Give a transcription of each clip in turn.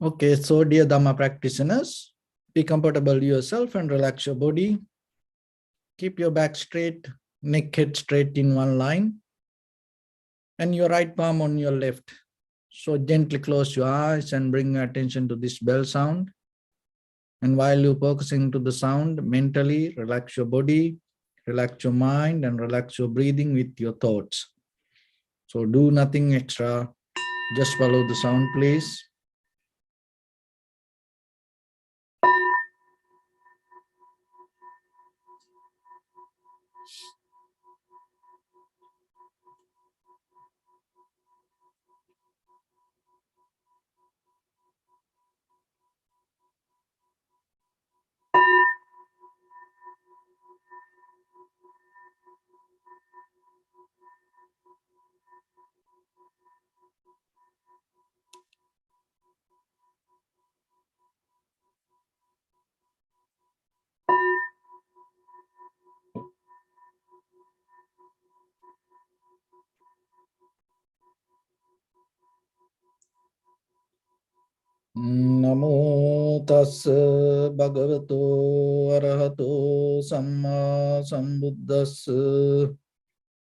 Okay, so dear Dhamma practitioners, be comfortable yourself and relax your body. Keep your back straight, neck head straight in one line, and your right palm on your left. So gently close your eyes and bring your attention to this bell sound. And while you're focusing to the sound, mentally relax your body, relax your mind, and relax your breathing with your thoughts. So do nothing extra, just follow the sound, please. Namo tassa bhagavato arahato samma sambuddhassa.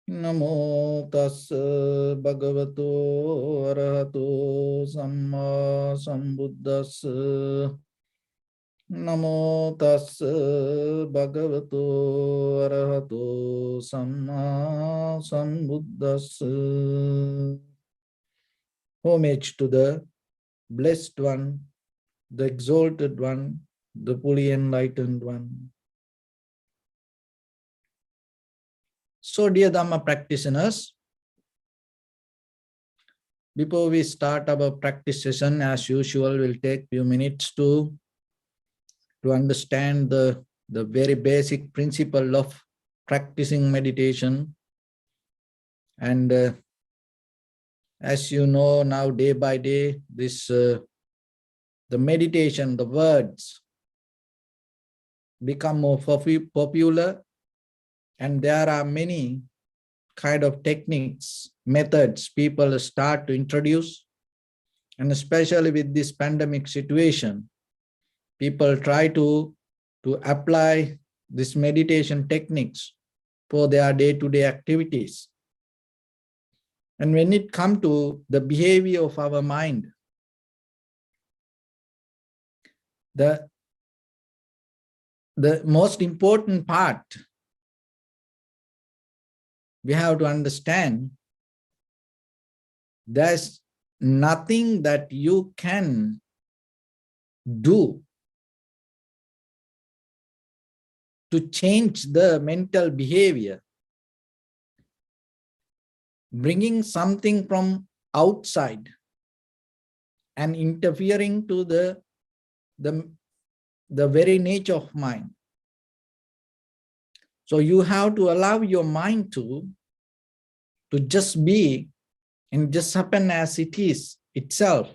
Namo tassa bhagavato arahato samma sambuddhassa. Namo tassa bhagavato arahato samma sambuddhassa. Homage to the Blessed One, the Exalted One, the fully enlightened One. So, dear Dhamma practitioners, before we start our practice session, as usual, we'll take a few minutes to understand the very basic principle of practicing meditation. And as you know, now day by day, this the meditation, the words become more popular, and there are many kind of techniques, methods people start to introduce. And especially with this pandemic situation, people try to apply this meditation techniques for their day-to-day activities. And when it comes to the behavior of our mind, the most important part we have to understand, there's nothing that you can do to change the mental behavior. Bringing something from outside and interfering to the very nature of mind. So you have to allow your mind to just be and just happen as it is itself.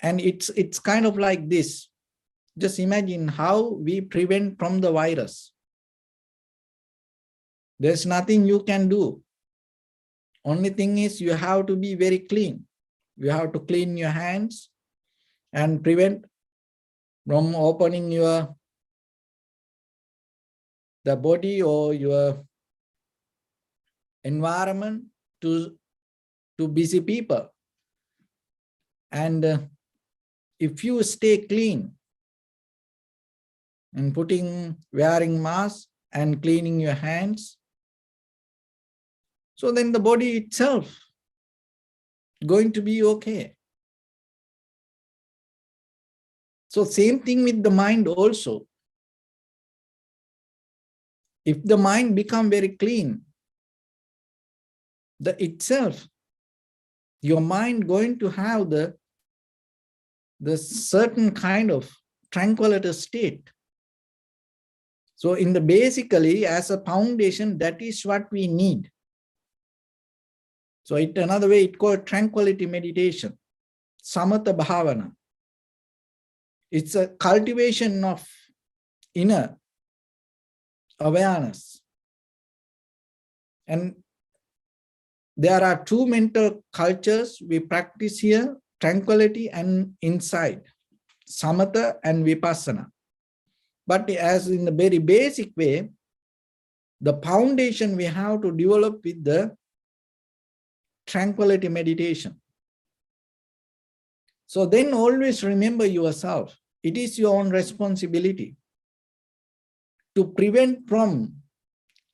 And it's kind of like this. Just imagine how we prevent from the virus. There's nothing you can do. Only thing is you have to be very clean. You have to clean your hands and prevent from opening the body or your environment to busy people. And if you stay clean and wearing mask and cleaning your hands, so then the body itself going to be okay. So same thing with the mind also. If the mind become very clean, your mind going to have the certain kind of tranquility state. So in the basically as a foundation, that is what we need. So another way it's called tranquility meditation, samatha bhavana. It's a cultivation of inner awareness. And there are two mental cultures we practice here. tranquility and insight, samatha and vipassana. But as in the very basic way, the foundation we have to develop with the tranquility meditation. So then always remember yourself. It is your own responsibility to prevent from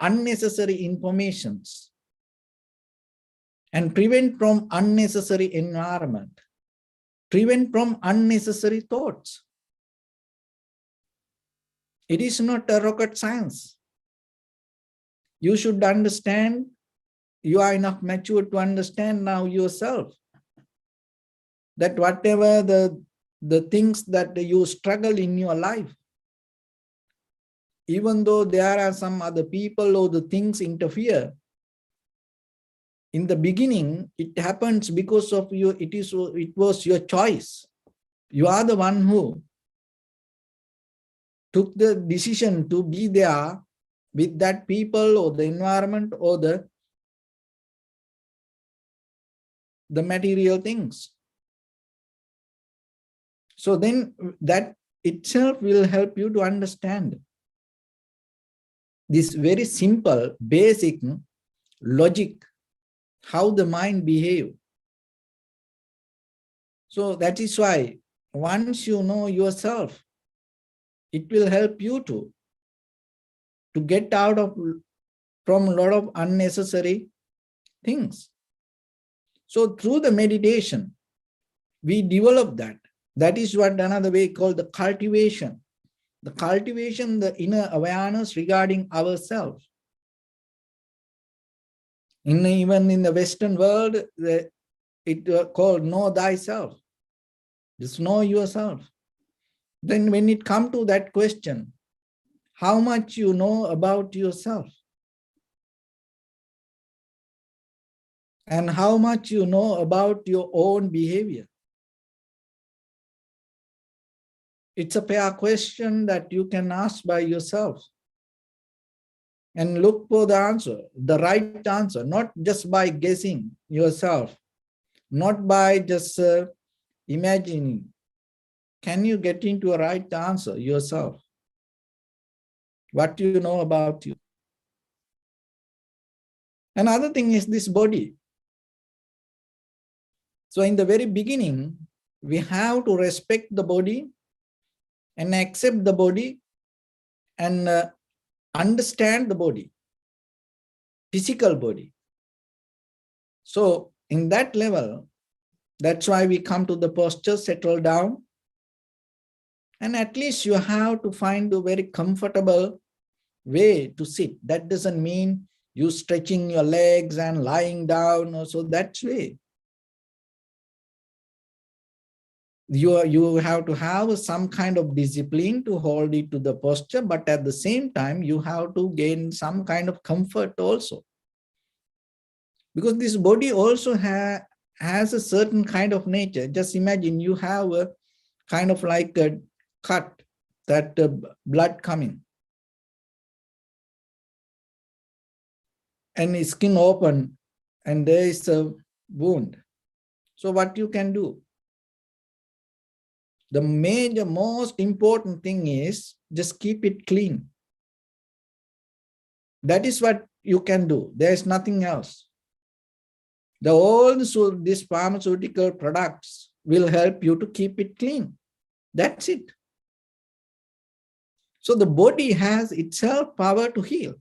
unnecessary informations and prevent from unnecessary environment, prevent from unnecessary thoughts. It is not a rocket science. You should understand, you are enough mature to understand now yourself that whatever the things that you struggle in your life, even though there are some other people or the things interfere, in the beginning, it happens because of you. It was your choice. You are the one who took the decision to be there with that people or the environment or the material things. So then that itself will help you to understand this very simple, basic logic, how the mind behaves. So that is why once you know yourself, it will help you to get out of from a lot of unnecessary things. So through the meditation, we develop that. That is what another way called the cultivation. The cultivation, the inner awareness regarding ourselves. Even in the Western world, it called know thyself. Just know yourself. Then when it comes to that question, how much you know about yourself and how much you know about your own behavior. It's a fair question that you can ask by yourself and look for the answer, the right answer, not just by guessing yourself, not by just imagining. Can you get into a right answer yourself? What do you know about you? Another thing is this body. So in the very beginning, we have to respect the body and accept the body and understand the body, physical body. So in that level, that's why we come to the posture, settle down. And at least you have to find a very comfortable way to sit. That doesn't mean you stretching your legs and lying down. So that's way. You have to have some kind of discipline to hold it to the posture, but at the same time, you have to gain some kind of comfort also. Because this body also has a certain kind of nature. Just imagine you have a kind of like a cut, that blood coming. And skin open and there is a wound. So what you can do? The most important thing is just keep it clean. That is what you can do. There is nothing else. All these pharmaceutical products will help you to keep it clean. That's it. So the body has itself power to heal.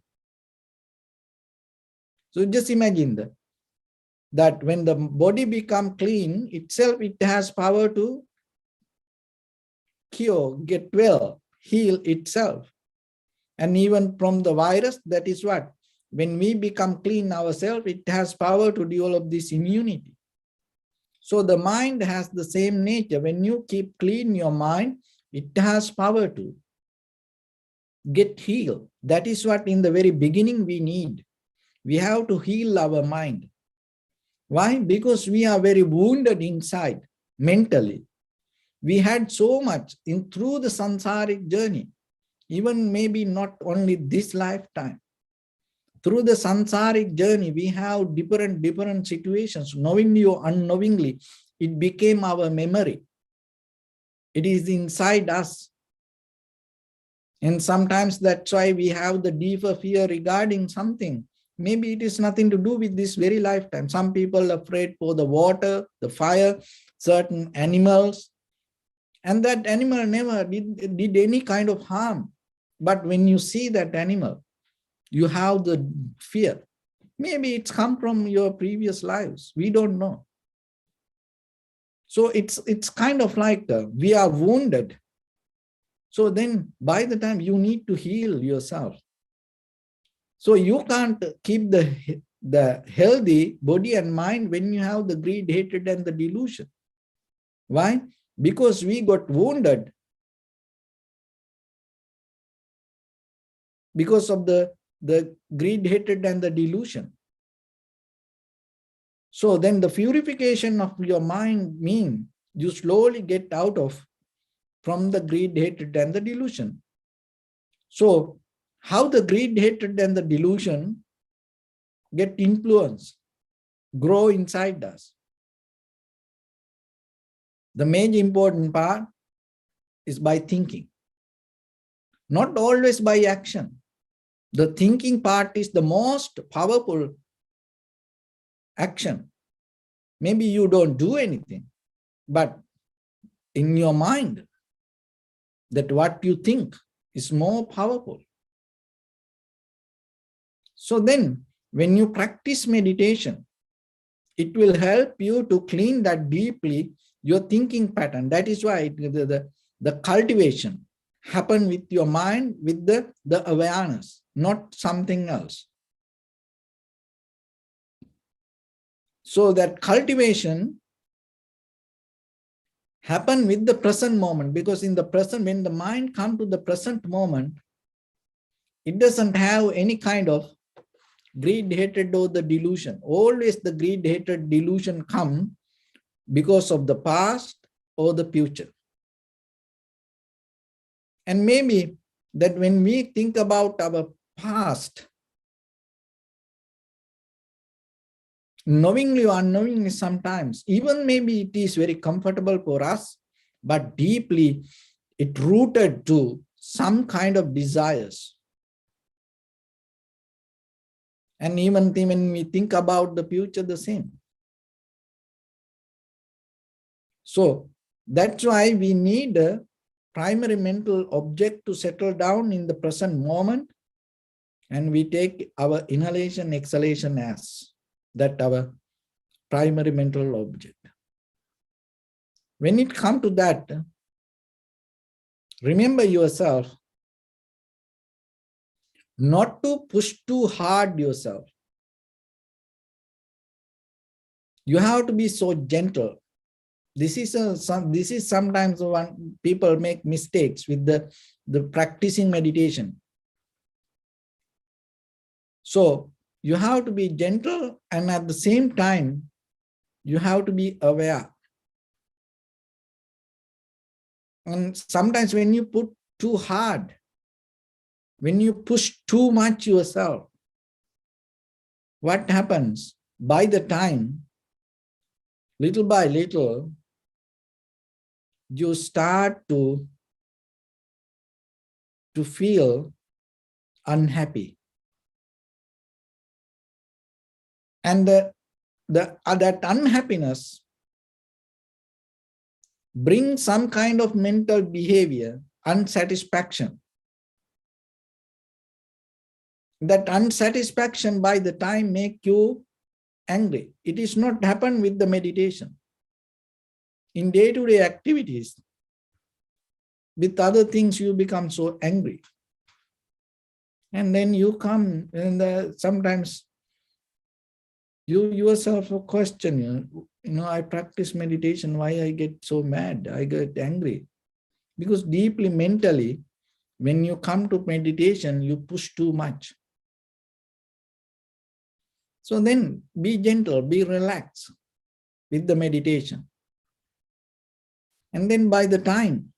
So just imagine that when the body becomes clean itself, it has power to cure, get well, heal itself. And even from the virus, that is what? When we become clean ourselves, it has power to develop this immunity. So the mind has the same nature. When you keep clean your mind, it has power to get healed. That is what in the very beginning we need. We have to heal our mind. Why? Because we are very wounded inside, mentally. We had so much through the samsaric journey, even maybe not only this lifetime. Through the samsaric journey, we have different situations, knowingly or unknowingly. it became our memory. It is inside us. And sometimes that's why we have the deeper fear regarding something. Maybe it is nothing to do with this very lifetime. Some people are afraid for the water, the fire, certain animals. And that animal never did any kind of harm. But when you see that animal, you have the fear. Maybe it's come from your previous lives. We don't know. So it's kind of like we are wounded. So then by the time you need to heal yourself. So you can't keep the healthy body and mind when you have the greed, hatred, and the delusion. Why? Because we got wounded because of the greed, hatred, and the delusion. So then the purification of your mind means you slowly get out of from the greed, hatred, and the delusion. So how the greed, hatred, and the delusion get influenced, grow inside us. The major important part is by thinking, not always by action. The thinking part is the most powerful action. Maybe you don't do anything, but in your mind, that what you think is more powerful. So then, when you practice meditation, it will help you to clean that deeply your thinking pattern. That is why the cultivation happen with your mind, with the awareness, not something else. So that cultivation happen with the present moment, because in the present, when the mind comes to the present moment, it doesn't have any kind of greed, hatred, or the delusion. Always the greed, hatred, delusion come because of the past or the future. And maybe that when we think about our past, knowingly or unknowingly sometimes, even maybe it is very comfortable for us, but deeply it rooted to some kind of desires. And even when we think about the future, the same. So that's why we need a primary mental object to settle down in the present moment. And we take our inhalation, exhalation as that our primary mental object. When it comes to that, remember yourself not to push too hard yourself. You have to be so gentle. This is sometimes when people make mistakes with the practicing meditation. So you have to be gentle, and at the same time, you have to be aware. And sometimes when you put too hard, when you push too much yourself, what happens? By the time, little by little, you start to feel unhappy. And that unhappiness brings some kind of mental behavior, unsatisfaction. That unsatisfaction by the time make you angry. It is not happen with the meditation. In day-to-day activities, with other things, you become so angry. And then you come, and sometimes you yourself question, I practice meditation, why I get so mad, I get angry. Because deeply mentally, when you come to meditation, you push too much. So then be gentle, be relaxed with the meditation. And then by the time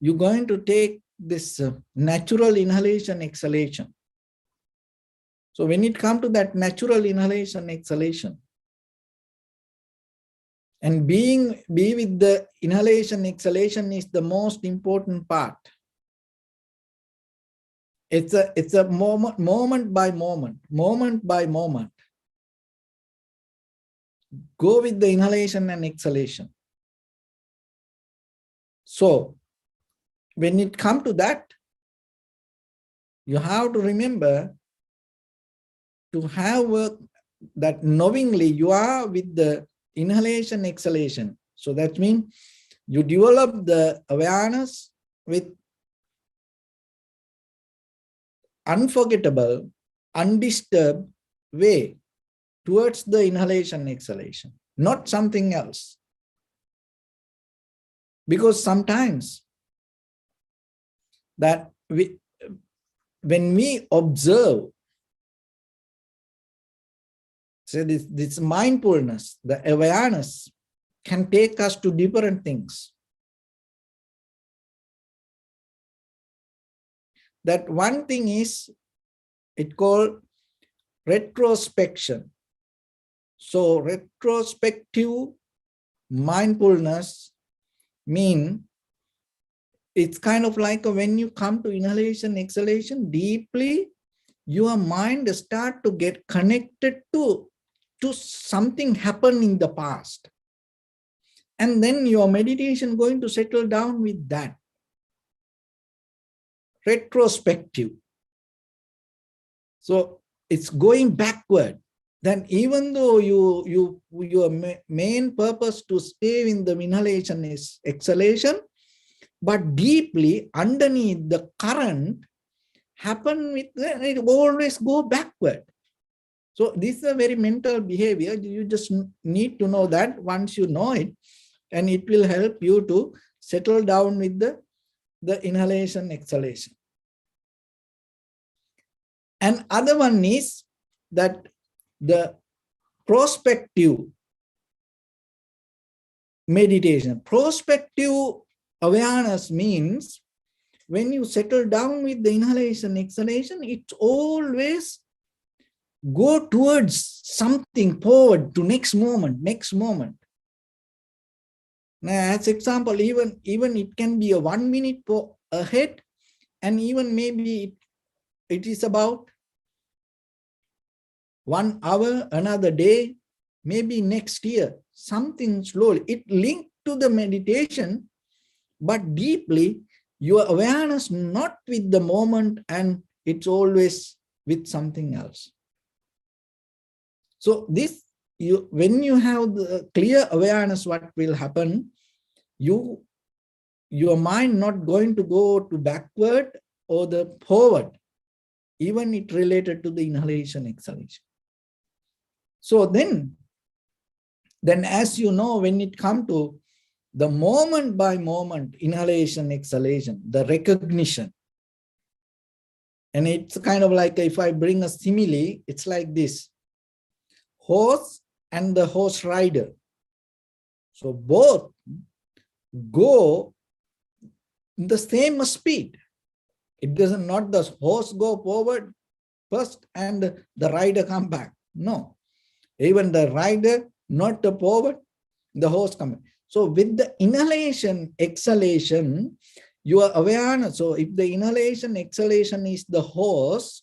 you're going to take this natural inhalation, exhalation. So when it comes to that natural inhalation, exhalation, And be with the inhalation, exhalation is the most important part. It's a moment by moment. Go with the inhalation and exhalation. So when it comes to that, you have to remember to have that knowingly you are with the inhalation, exhalation. So that means you develop the awareness with unforgettable, undisturbed way towards the inhalation, exhalation, not something else. Because sometimes that when we observe, so this mindfulness, the awareness can take us to different things. That one thing is, it called retrospection. So retrospective mindfulness mean it's kind of like when you come to inhalation, exhalation, deeply your mind start to get connected to something happened in the past. And then your meditation going to settle down with that. Retrospective. So it's going backward. Then even though your main purpose to stay in the inhalation is exhalation, but deeply underneath the current happen with it always go backward. So this is a very mental behavior. You just need to know that. Once you know it, and it will help you to settle down with the inhalation, exhalation. And other one is that the prospective meditation. Prospective awareness means when you settle down with the inhalation, exhalation, it's always go towards something forward to next moment. Now, as example, even it can be a 1 minute ahead, and even maybe it is about 1 hour, another day, maybe next year, something slowly. It linked to the meditation, but deeply your awareness not with the moment, and it's always with something else. So this, when you have the clear awareness, what will happen, your mind not going to go to backward or the forward, even it related to the inhalation, exhalation. So then as you know, when it comes to the moment by moment inhalation, exhalation, the recognition, and it's kind of like, if I bring a simile, it's like this: horse and the horse rider. So both go in the same speed. It doesn't, not the horse go forward first and the rider come back. No, even the rider not the forward, the horse come back. So with the inhalation, exhalation, your awareness. So if the inhalation, exhalation is the horse,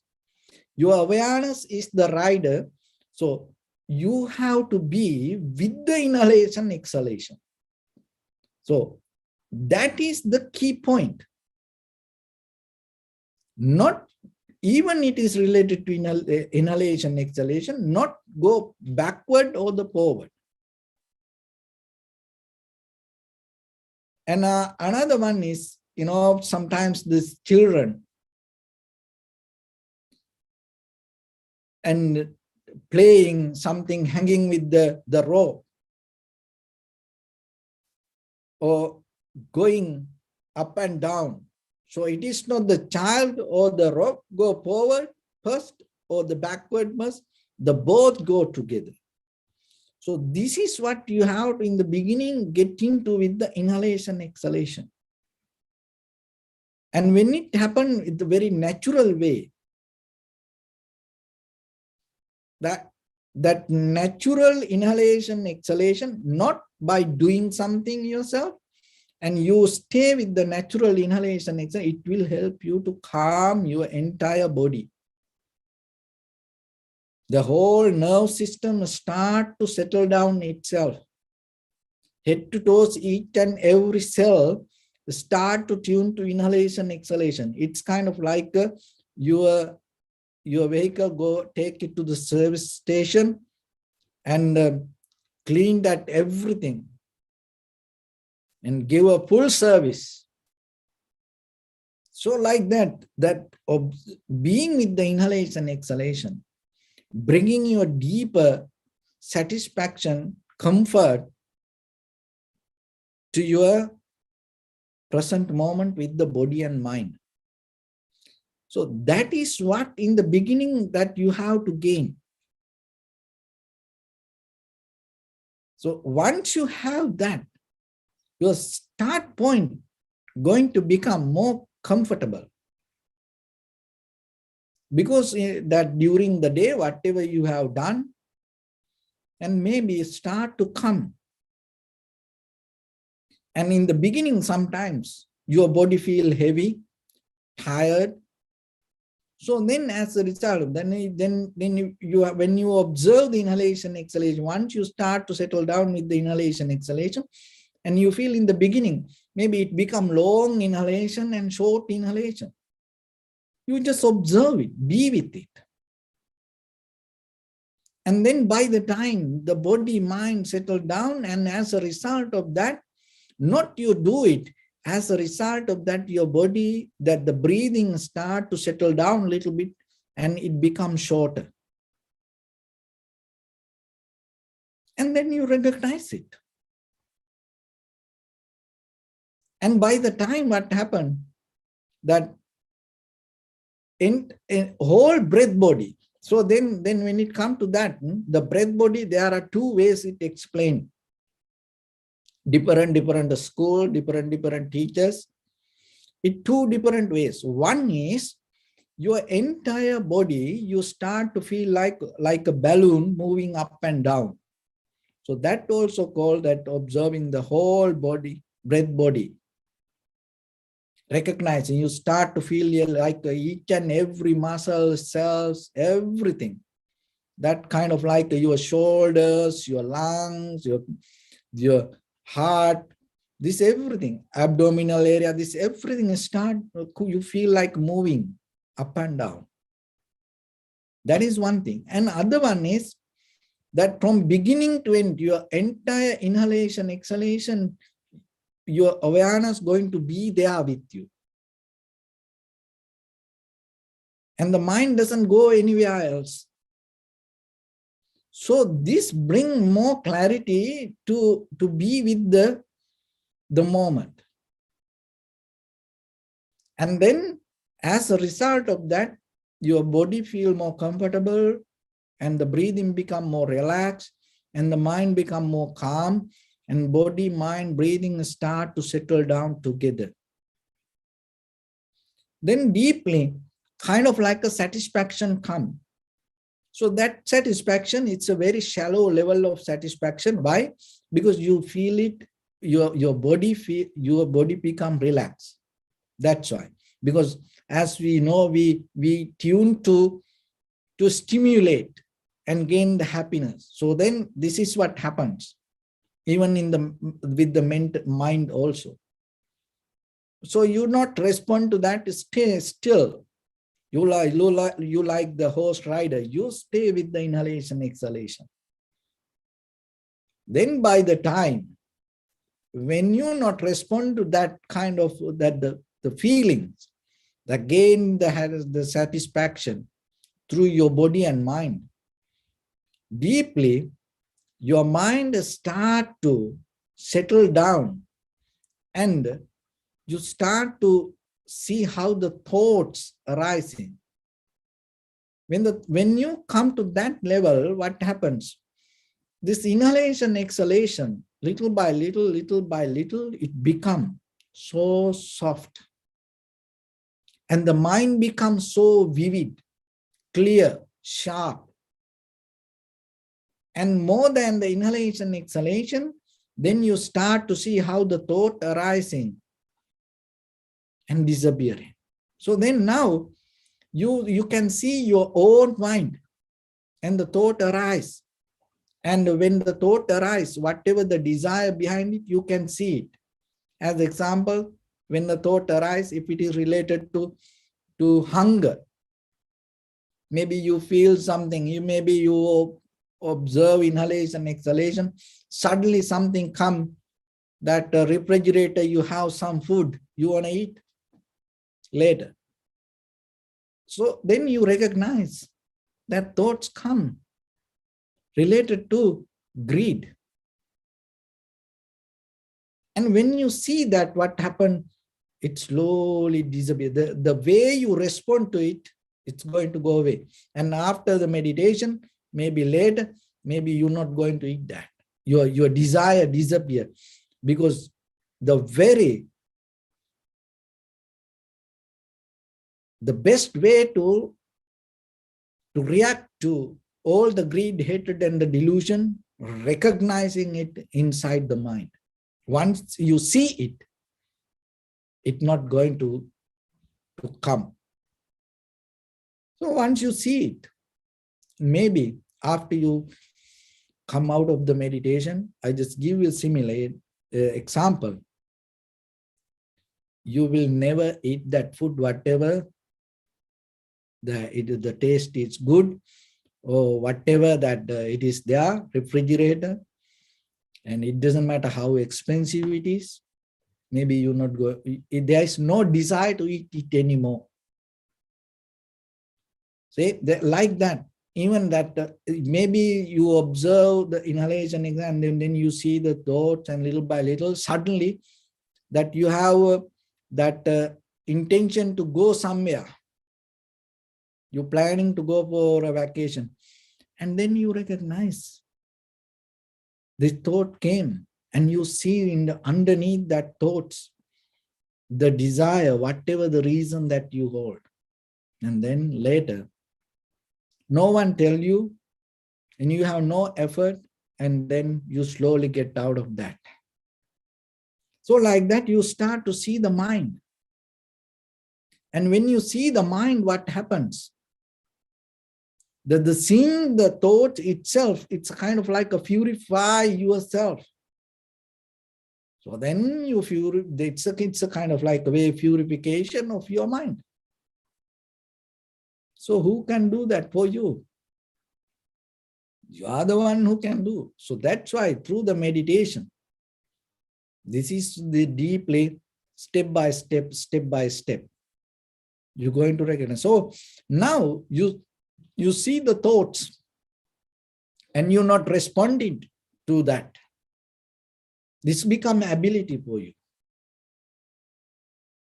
your awareness is the rider. So you have to be with the inhalation, exhalation. So that is the key point. Not even it is related to inhalation, exhalation, not go backward or the forward. And another one is, sometimes these children and playing something, hanging with the rope, or going up and down. So it is not the child or the rope go forward first or the backward must, the both go together. So this is what you have to, in the beginning, get into with the inhalation, exhalation. And when it happens in the very natural way, that natural inhalation, exhalation, not by doing something yourself, and you stay with the natural inhalation, it will help you to calm your entire body. The whole nerve system start to settle down itself. Head to toes, each and every cell start to tune to inhalation, exhalation. It's kind of like your vehicle, take it to the service station and clean that everything and give a full service. So like that being with the inhalation, exhalation, bringing you a deeper satisfaction, comfort to your present moment with the body and mind. So that is what in the beginning that you have to gain. So once you have that, your start point going to become more comfortable. Because that during the day, whatever you have done, and maybe start to come. And in the beginning, sometimes your body feel heavy, tired. So then as a result, then you when you observe the inhalation, exhalation, once you start to settle down with the inhalation, exhalation, and you feel in the beginning, maybe it become long inhalation and short inhalation. You just observe it, be with it. And then by the time the body, mind settle down, and as a result of that, not you do it, as a result of that, your body, that the breathing start to settle down a little bit and it becomes shorter. And then you recognize it. And by the time what happened, that in whole breath body. So then when it comes to that, the breath body, there are two ways it explained. Different school, different teachers. In two different ways. One is your entire body, you start to feel like a balloon moving up and down. So that also called that observing the whole body, breath body. Recognizing, you start to feel like each and every muscle, cells, everything. That kind of like your shoulders, your lungs, your heart, this everything, abdominal area, this everything start, you feel like moving up and down. That is one thing. And other one is that from beginning to end, your entire inhalation, exhalation, your awareness going to be there with you. And the mind doesn't go anywhere else. So this brings more clarity to be with the moment. And then as a result of that, your body feel more comfortable and the breathing become more relaxed and the mind become more calm and body, mind, breathing start to settle down together. Then deeply, kind of like a satisfaction come. So that satisfaction, it's a very shallow level of satisfaction. Why? Because you feel it, your body become relaxed. That's why. Because as we know, we tune to stimulate and gain the happiness. So then this is what happens, even with the mind also. So you not respond to that, stay still. You like the horse rider, you stay with the inhalation, exhalation. Then by the time, when you not respond to that kind of, the feelings, again the satisfaction through your body and mind, deeply, your mind start to settle down and you start to see how the thoughts arising. When you come to that level, what happens? This inhalation, exhalation, little by little, it becomes so soft. And the mind becomes so vivid, clear, sharp. And more than the inhalation, exhalation, then you start to see how the thought arising and disappearing. So then now you can see your own mind and the thought arise. And when the thought arise, whatever the desire behind it, you can see it. As example, when the thought arise, if it is related to hunger, maybe you feel something, maybe you observe inhalation, exhalation, suddenly something come, that refrigerator, you have some food you want to eat later. So then you recognize that thoughts come related to greed. And when you see that, what happened, it slowly disappears. The way you respond to it, it's going to go away. And after the meditation, maybe later, maybe you're not going to eat that. Your desire disappear, because the best way to react to all the greed, hatred, and the delusion, recognizing it inside the mind. Once you see it, it's not going to come. So once you see it, maybe after you come out of the meditation, I just give you a similar example. You will never eat that food, whatever the taste is good, or whatever that it is there, refrigerator, and it doesn't matter how expensive it is. Maybe you not go. There is no desire to eat it anymore. See, like that. Even that, maybe you observe the inhalation exam, and then you see the thoughts, and little by little, suddenly, that you have that intention to go somewhere. You're planning to go for a vacation, and then you recognize this thought came, and you see underneath that thoughts, the desire, whatever the reason that you hold. And then later, no one tell you, and you have no effort, and then you slowly get out of that. So like that, you start to see the mind. And when you see the mind, what happens? The seeing the thought itself, it's kind of like a purify yourself. So then it's a kind of like a way purification of your mind. So who can do that for you? You are the one who can do. So that's why through the meditation, this is the deeply step by step, you're going to recognize. So now you see the thoughts, and you're not responding to that. This becomes ability for you.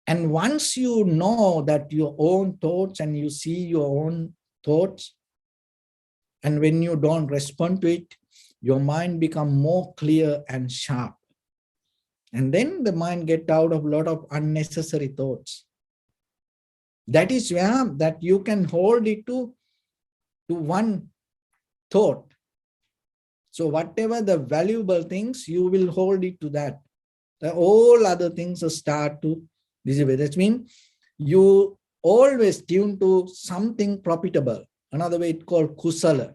And once you know that your own thoughts, and you see your own thoughts, and when you don't respond to it, your mind becomes more clear and sharp. And then the mind gets out of a lot of unnecessary thoughts. That is where that you can hold it to one thought. So whatever the valuable things, you will hold it to that. All other things start to disappear. That means you always tune to something profitable. Another way it's called kusala.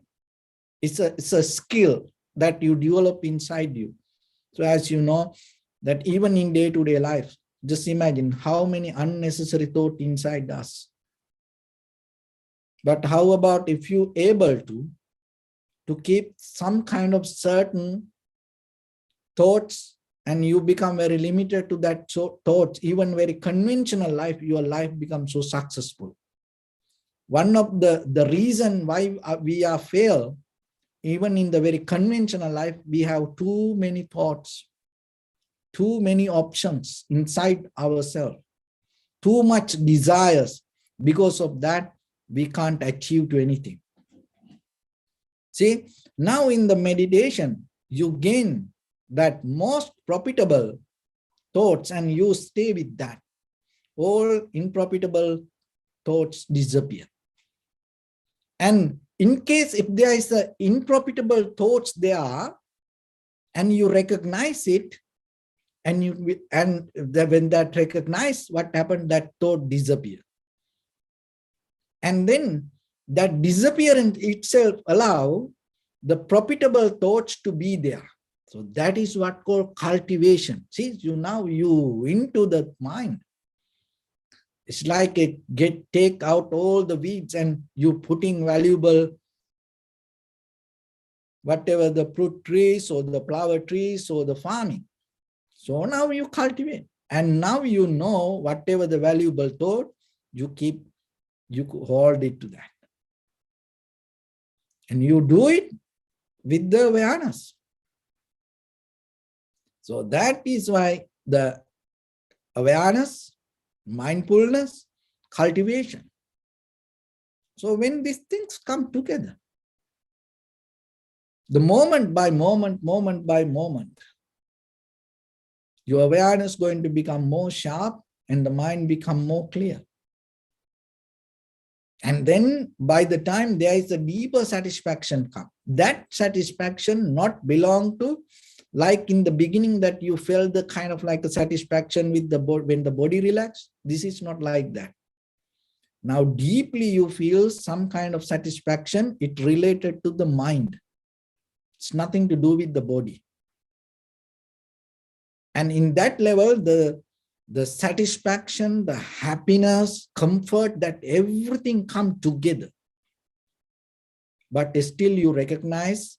It's a skill that you develop inside you. So as you know, that even in day-to-day life, just imagine how many unnecessary thoughts inside us. But how about if you able to keep some kind of certain thoughts, and you become very limited to that thoughts, even very conventional life, your life becomes so successful. One of the reason why we are fail, even in the very conventional life, we have too many thoughts, too many options inside ourselves, too much desires. Because of that, we can't achieve to anything. See, now in the meditation, you gain that most profitable thoughts, and you stay with that. All unprofitable thoughts disappear. And in case if there is a unprofitable thoughts there, and you recognize it, and when that recognized, what happened, that thought disappeared. And then that disappearance itself allow the profitable thoughts to be there. So that is what called cultivation. See, you into the mind. It's like take out all the weeds and you putting valuable, whatever the fruit trees or the flower trees or the farming. So now you cultivate, and now you know whatever the valuable thought, you hold it to that. And you do it with the awareness. So that is why the awareness, mindfulness, cultivation. So when these things come together, the moment by moment by moment, your awareness is going to become more sharp and the mind become more clear. And then by the time there is a deeper satisfaction come, that satisfaction not belong to, like in the beginning that you felt the kind of like a satisfaction with the body when the body relaxed. This is not like that. Now deeply you feel some kind of satisfaction, it related to the mind. It's nothing to do with the body. And in that level, the satisfaction, the happiness, comfort, that everything come together. But still you recognize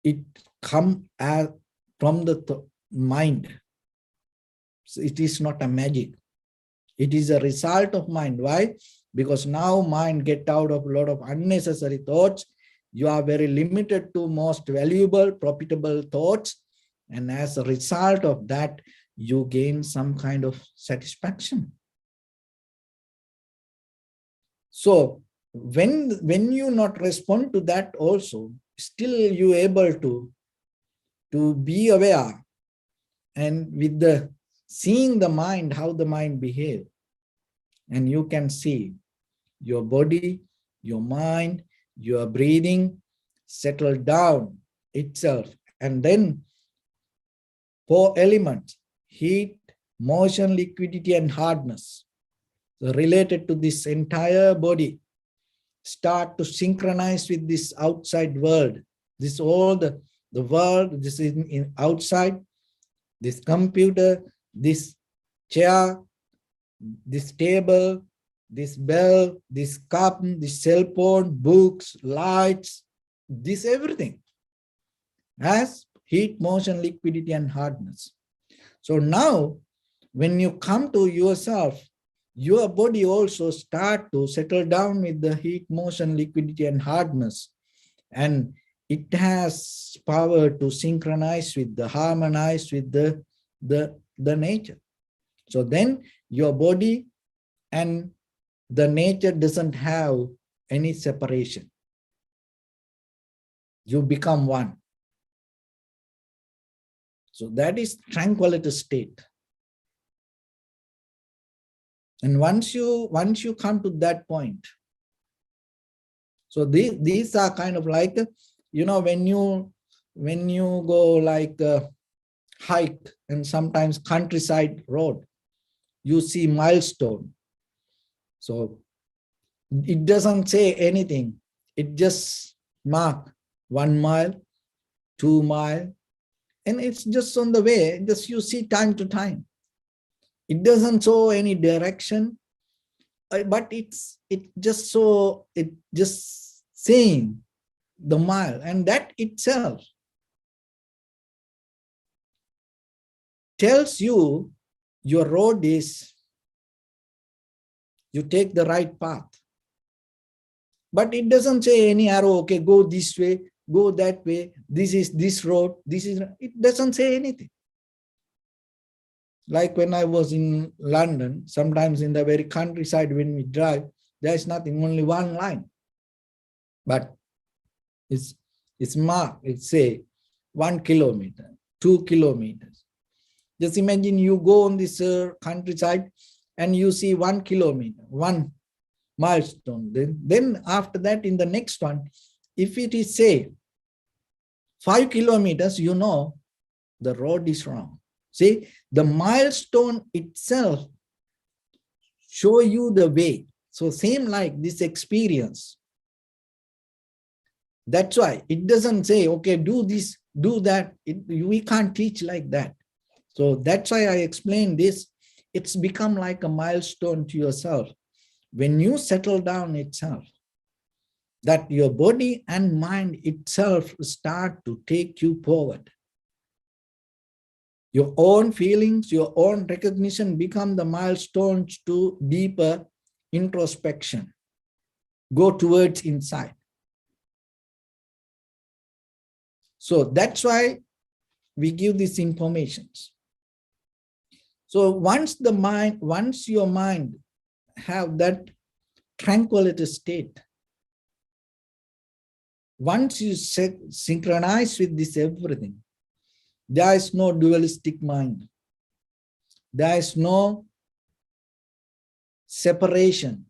it come from the mind. So it is not a magic. It is a result of mind. Why? Because now mind get out of a lot of unnecessary thoughts. You are very limited to most valuable, profitable thoughts. And as a result of that, you gain some kind of satisfaction. So when you not respond to that also, still you able to be aware, and with the seeing the mind, how the mind behave, and you can see your body, your mind, your breathing settle down itself. And then 4 elements, heat, motion, liquidity, and hardness, so related to this entire body, start to synchronize with this outside world. This all the world, this is in outside, this computer, this chair, this table, this bell, this cup, this cell phone, books, lights, this everything has heat, motion, liquidity, and hardness. So now when you come to yourself, your body also start to settle down with the heat, motion, liquidity, and hardness. And it has power to synchronize with the, harmonize with the nature. So then your body and the nature doesn't have any separation. You become one. So that is tranquility state. And once you come to that point, so these are kind of like, when you go like a hike and sometimes countryside road, you see milestone. So it doesn't say anything. It just mark 1 mile, 2 mile, and it's just on the way. Just you see time to time. It doesn't show any direction, but it just saying the mile, and that itself tells you your road is, you take the right path. But it doesn't say any arrow, okay, go this way, go that way, this is this road, it doesn't say anything. Like when I was in London, sometimes in the very countryside when we drive, there is nothing, only one line. But it's marked, it say 1 kilometer, 2 kilometers. Just imagine you go on this countryside and you see 1 kilometer, 1 milestone. Then after that, in the next one, if it is say 5 kilometers, you know the road is wrong. See, the milestone itself show you the way. So same like this experience. That's why it doesn't say, okay, do this, do that. We can't teach like that. So that's why I explained this. It's become like a milestone to yourself. When you settle down itself, that your body and mind itself start to take you forward. Your own feelings, your own recognition become the milestones to deeper introspection. Go towards inside. So that's why we give these informations. So once your mind have that tranquility state, once you synchronize with this everything, there is no dualistic mind. There is no separation.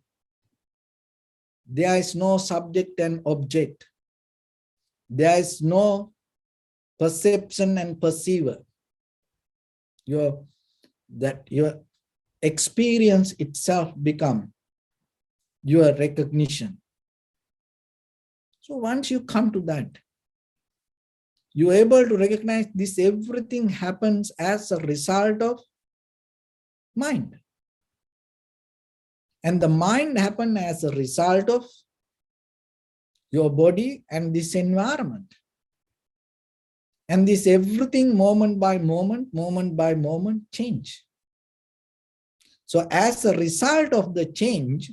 There is no subject and object. There is no perception and perceiver. Your experience itself become your recognition. So once you come to that, you're able to recognize this everything happens as a result of mind. And the mind happens as a result of your body and this environment. And this everything moment by moment change. So as a result of the change,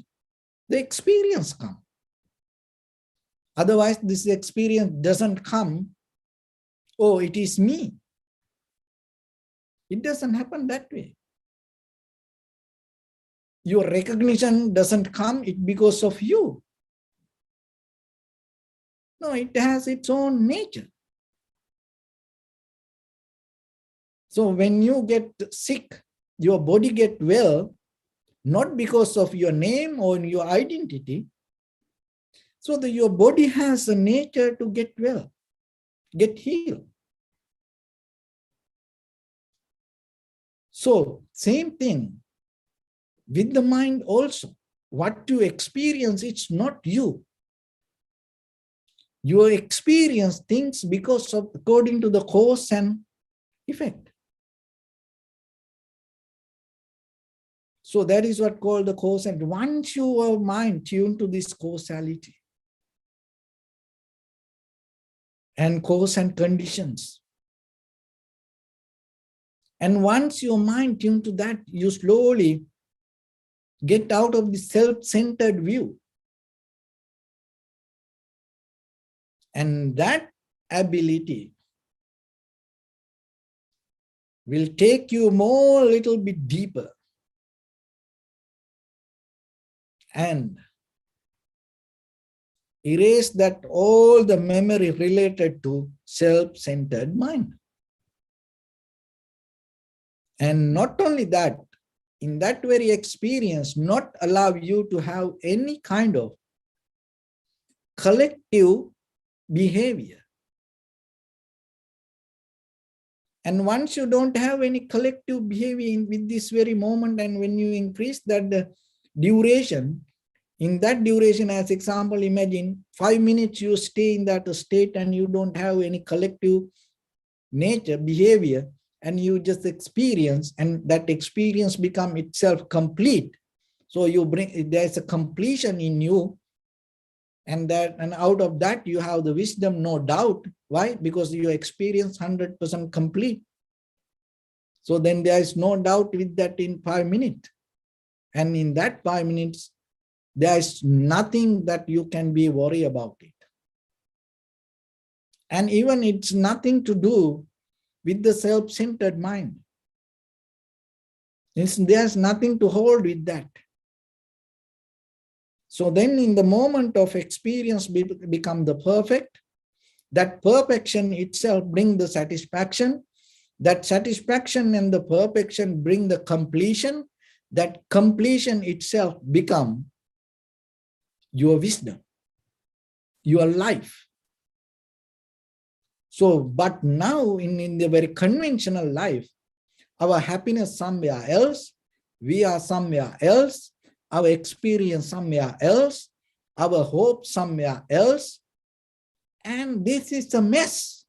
the experience comes. Otherwise, this experience doesn't come, oh, it is me. It doesn't happen that way. Your recognition doesn't come because of you. No, it has its own nature. So when you get sick, your body get well, not because of your name or your identity. So that your body has a nature to get well, get healed. So same thing with the mind also. What you experience, it's not you. You experience things because of according to the cause and effect. So that is what called the cause. And once your mind tuned to this causality and cause and conditions, and once your mind tuned to that, you slowly get out of the self-centered view. And that ability will take you more a little bit deeper and erase that all the memory related to self-centered mind. And not only that, in that very experience, not allow you to have any kind of collective behavior. And once you don't have any collective behavior with this very moment, and when you increase that duration, in that duration, as example, imagine 5 minutes you stay in that state and you don't have any collective nature, behavior, and you just experience, and that experience become itself complete. So you bring, there's a completion in you, and out of that you have the wisdom, no doubt. Why? Because you experience 100% complete. So then there is no doubt with that in 5 minutes. And in that 5 minutes, there is nothing that you can be worried about it. And even it's nothing to do with the self-centered mind. There's nothing to hold with that. So then in the moment of experience become the perfect, that perfection itself bring the satisfaction, that satisfaction and the perfection bring the completion, that completion itself become your wisdom, your life. So, but now in the very conventional life, our happiness somewhere else, we are somewhere else, our experience somewhere else, our hope somewhere else, and this is a mess.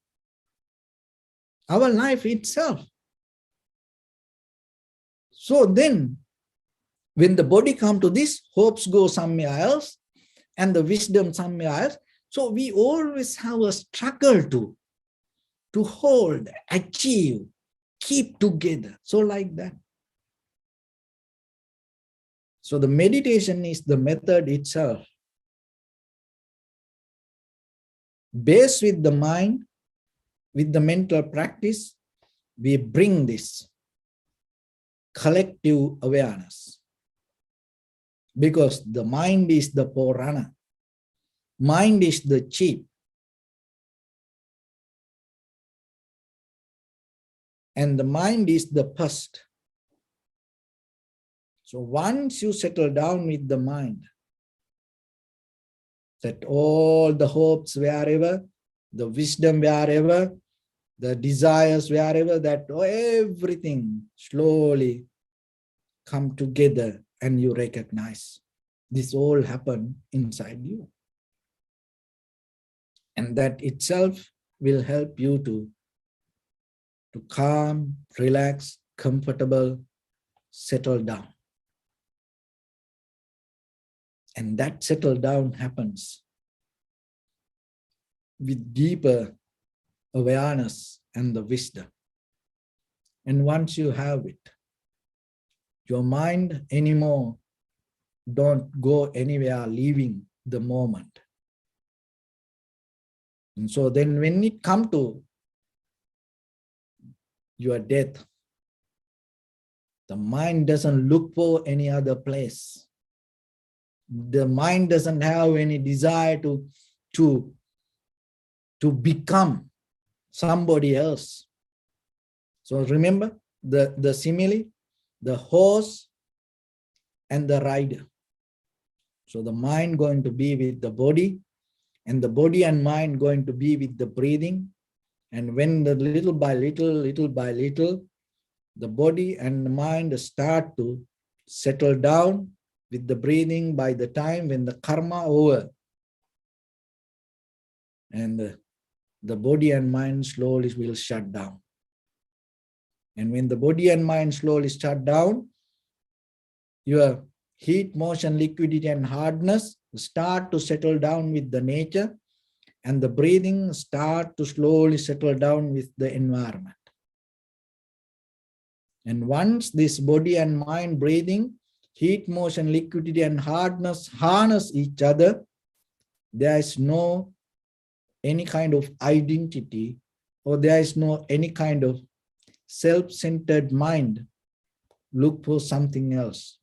Our life itself. So then, when the body comes to this, hopes go somewhere else, and the wisdom somewhere else. So we always have a struggle to hold, achieve, keep together. So like that. So the meditation is the method itself. Based with the mind, with the mental practice, we bring this collective awareness. Because the mind is the forerunner. Mind is the chief. And the mind is the first. So once you settle down with the mind, that all the hopes wherever, the wisdom wherever, the desires wherever, that everything slowly come together and you recognize this all happened inside you. And that itself will help you to calm, relax, comfortable, settle down. And that settle down happens with deeper awareness and the wisdom. And once you have it, your mind anymore don't go anywhere leaving the moment. And so then when it comes to your death, the mind doesn't look for any other place. The mind doesn't have any desire to become somebody else. So remember the simile, the horse and the rider. So the mind going to be with the body, and the body and mind going to be with the breathing. And when the little by little, the body and the mind start to settle down with the breathing, by the time when the karma over, and the body and mind slowly will shut down. And when the body and mind slowly shut down, your heat, motion, liquidity, and hardness start to settle down with the nature, and the breathing start to slowly settle down with the environment. And once this body and mind breathing, heat, motion, liquidity, and hardness harness each other, there is no any kind of identity, or there is no any kind of self-centered mind look for something else.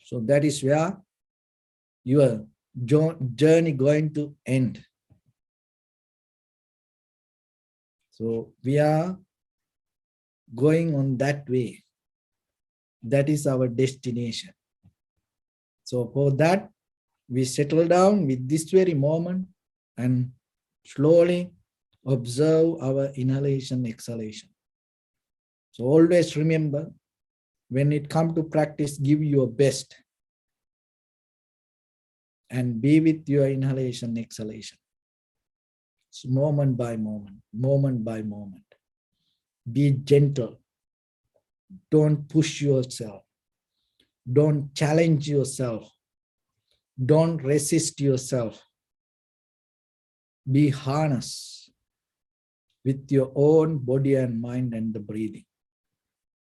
So that is where your journey going to end. So we are going on that way. That is our destination. So for that, we settle down with this very moment and slowly observe our inhalation, exhalation. So always remember, when it comes to practice, give your best and be with your inhalation, exhalation. It's moment by moment, moment by moment. Be gentle. Don't push yourself. Don't challenge yourself. Don't resist yourself. Be harnessed with your own body and mind and the breathing.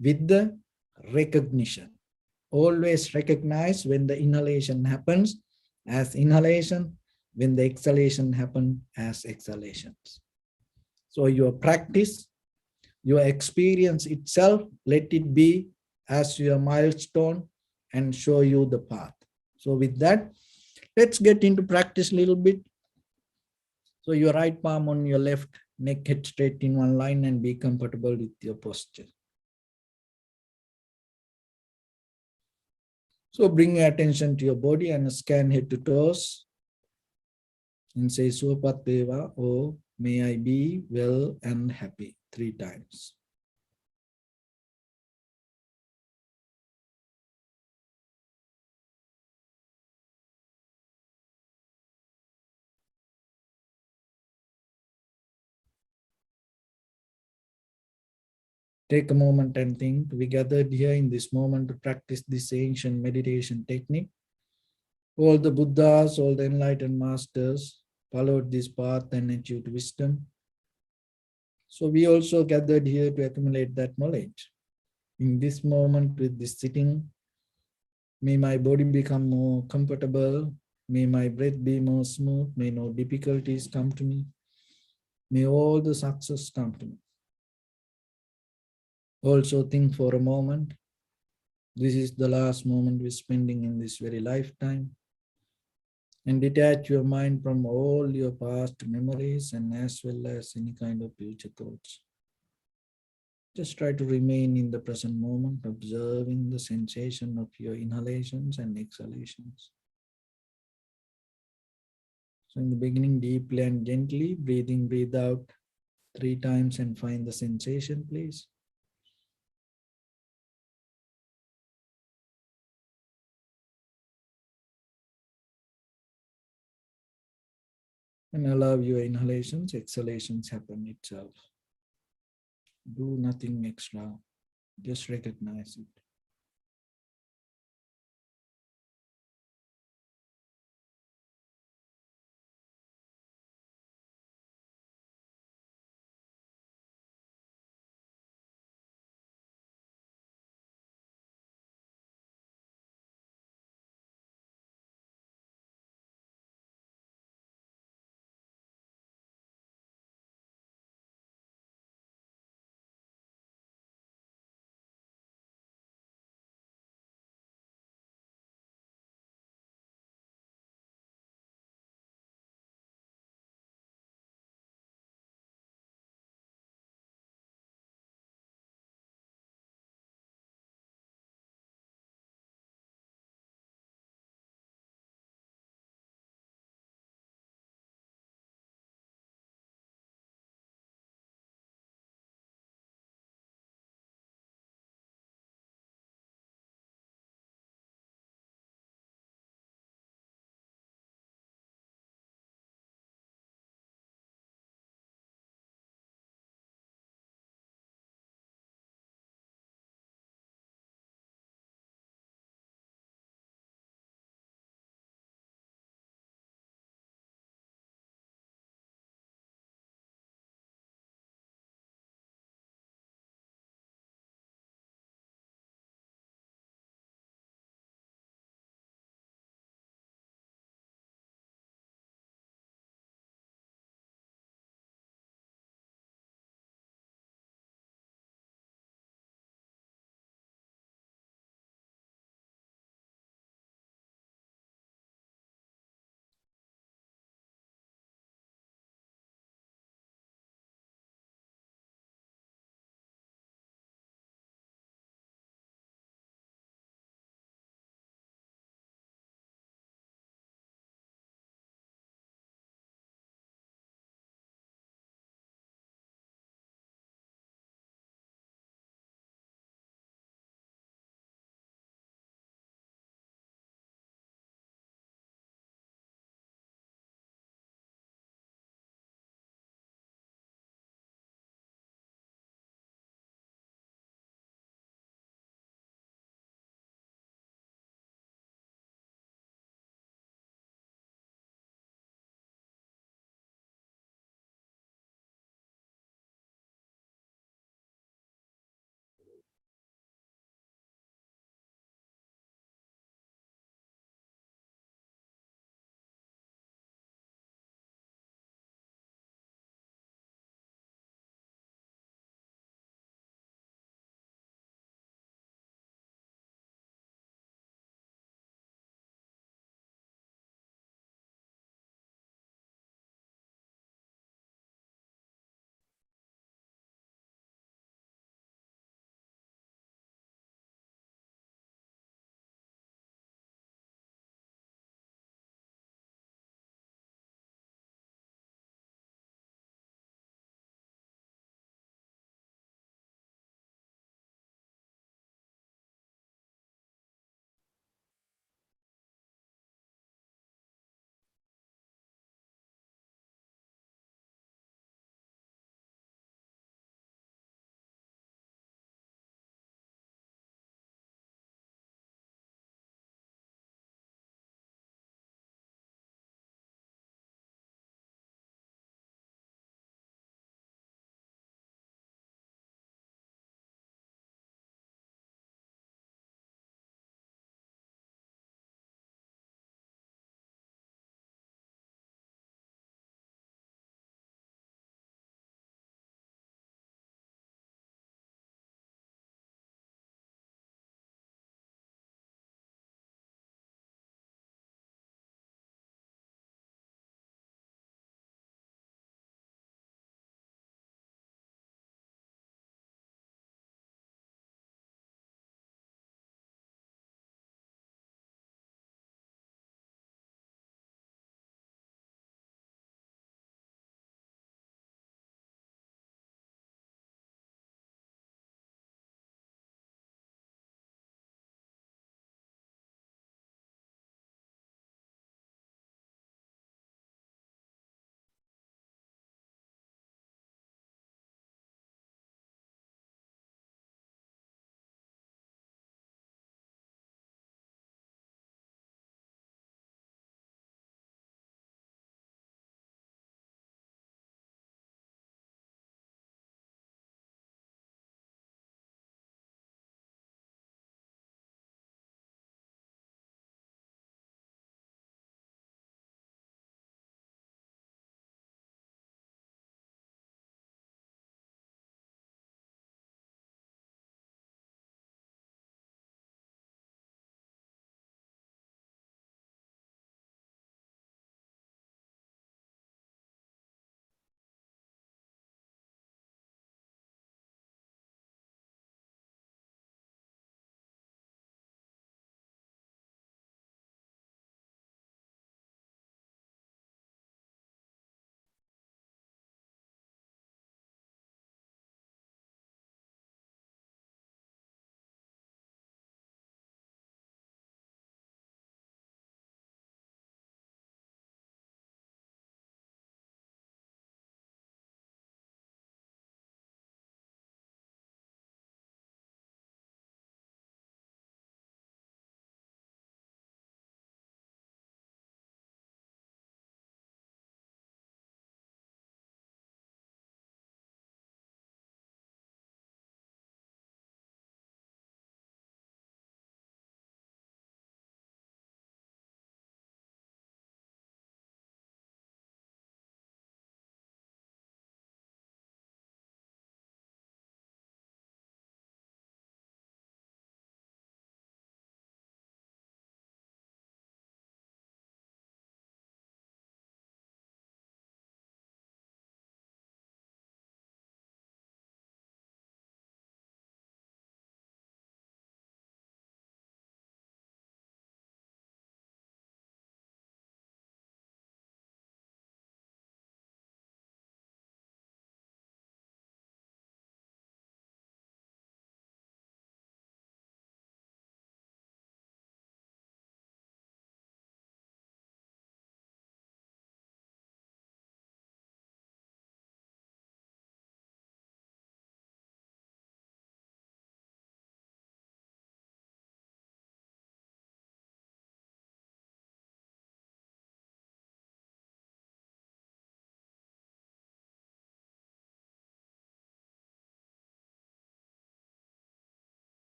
With the recognition. Always recognize when the inhalation happens as inhalation, when the exhalation happens as exhalations. So your practice, your experience itself, let it be as your milestone and show you the path. So with that, let's get into practice a little bit. So your right palm on your left, neck head straight in one line, and be comfortable with your posture. So bring your attention to your body and scan head to toes and say Supat Deva or May I be well and happy 3 times. Take a moment and think. We gathered here in this moment to practice this ancient meditation technique. All the Buddhas, all the enlightened masters followed this path and achieved wisdom. So we also gathered here to accumulate that knowledge. In this moment with this sitting, may my body become more comfortable. May my breath be more smooth. May no difficulties come to me. May all the success come to me. Also think for a moment. This is the last moment we're spending in this very lifetime. And detach your mind from all your past memories and as well as any kind of future thoughts. Just try to remain in the present moment, observing the sensation of your inhalations and exhalations. So in the beginning, deeply and gently, breathe in, breathe out 3 times and find the sensation, please. And allow your inhalations, exhalations happen itself. Do nothing extra, just recognize it.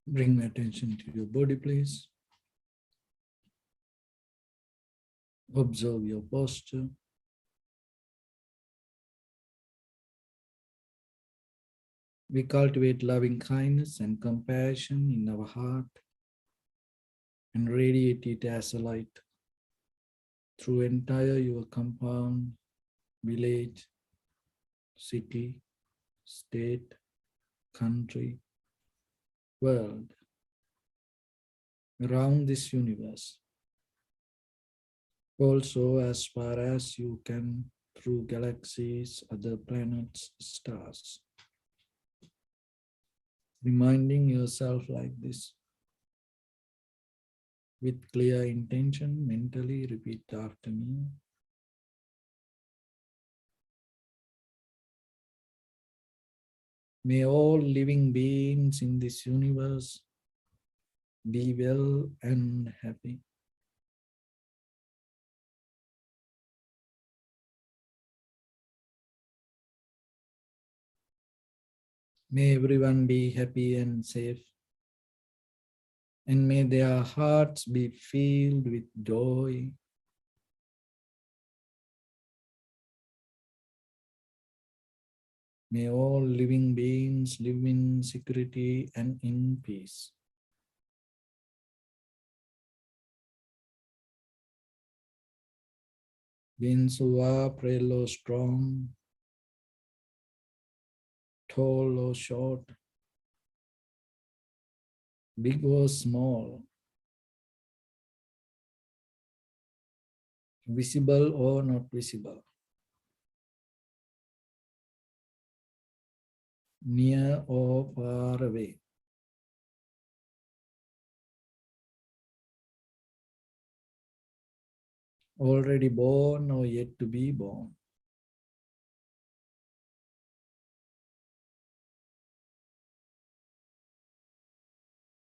Bring attention to your body, please. Observe your posture. We cultivate loving kindness and compassion in our heart and radiate it as a light through entire your compound, village, city, state, country, world, around this universe. Also, as far as you can, through galaxies, other planets, stars. Reminding yourself like this with clear intention, mentally repeat after me. May all living beings in this universe be well and happy. May everyone be happy and safe. And may their hearts be filled with joy. May all living beings live in security and in peace. Beings who are frail or strong, tall or short, big or small, visible or not visible, near or far away. Already born or yet to be born.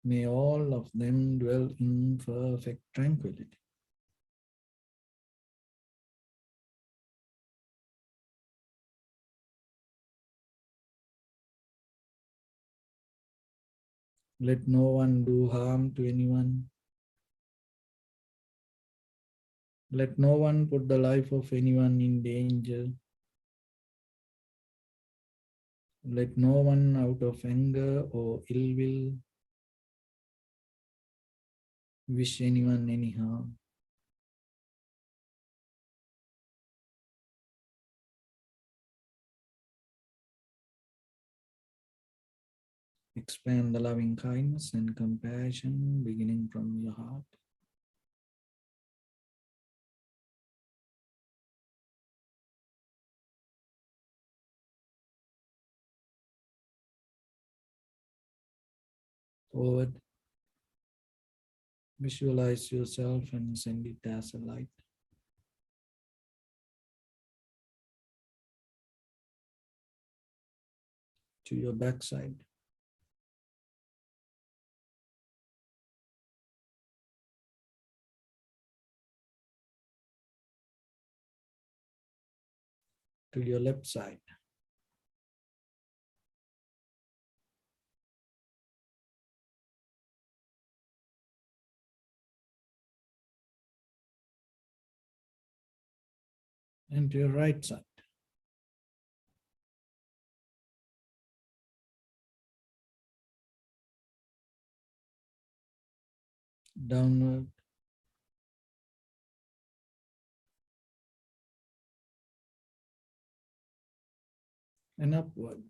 May all of them dwell in perfect tranquility. Let no one do harm to anyone. Let no one put the life of anyone in danger. Let no one out of anger or ill will wish anyone any harm. Expand the loving kindness and compassion beginning from your heart. Forward, visualize yourself and send it as a light to your backside. To your left side. And to your right side. Downward and upward.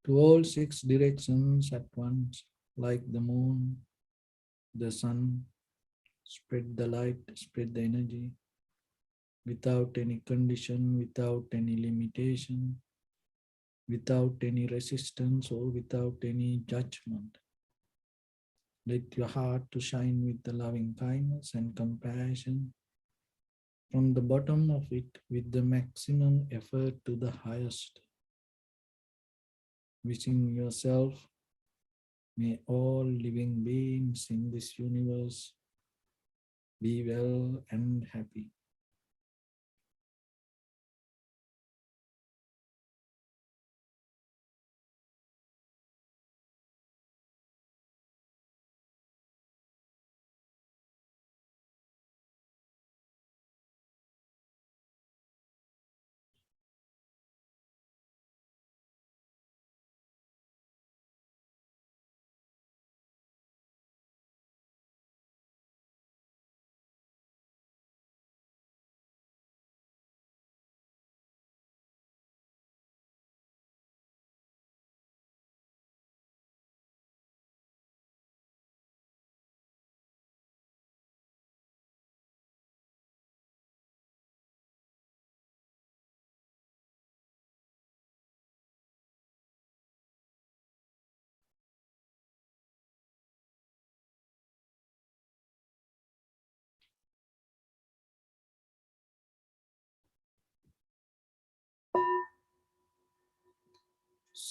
To all six directions at once, like the moon, the sun, spread the light, spread the energy, without any condition, without any limitation, without any resistance or without any judgment. Let your heart to shine with the loving kindness and compassion from the bottom of it with the maximum effort to the highest. Wishing yourself, may all living beings in this universe Be well and happy.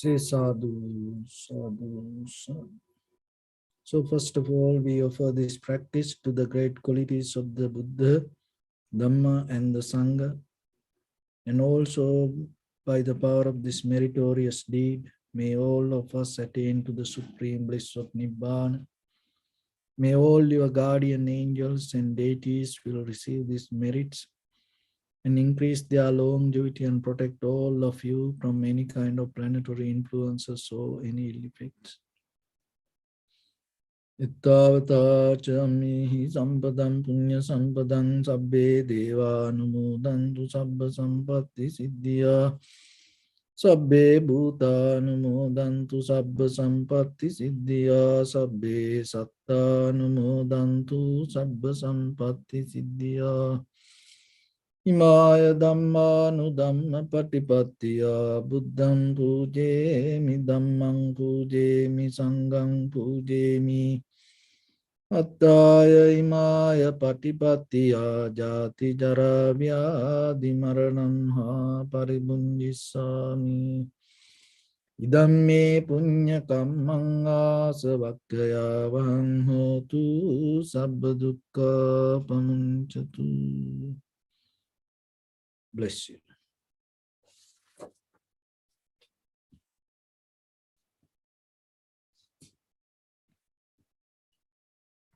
Say sadhu, sadhu, sadhu. So first of all, we offer this practice to the great qualities of the Buddha, Dhamma and the Sangha, and also by the power of this meritorious deed, may all of us attain to the supreme bliss of Nibbana. May all your guardian angels and deities will receive these merits and increase their longevity and protect all of you from any kind of planetary influences or any ill effects. Ittavata chamihi sampadam punya sampadam sabbe deva anumodantu sabba sampatti siddhya sabbe bhuta anumodantu sabba sampatti siddhya sabbe satta anumodantu sabba sampatti siddhya Imaya Dhammanu Dhamma Patipattiya Buddham Pujemi Dhammam Pujemi Sangham Pujemi Attaya Imaya Patipattiya Jati Jara Vyadi Maranam Ha Paribunjisami Idamme Punya Kammanga Savakaya Vaham Hotu Sabba Dukkha Pamunchatu. Bless you.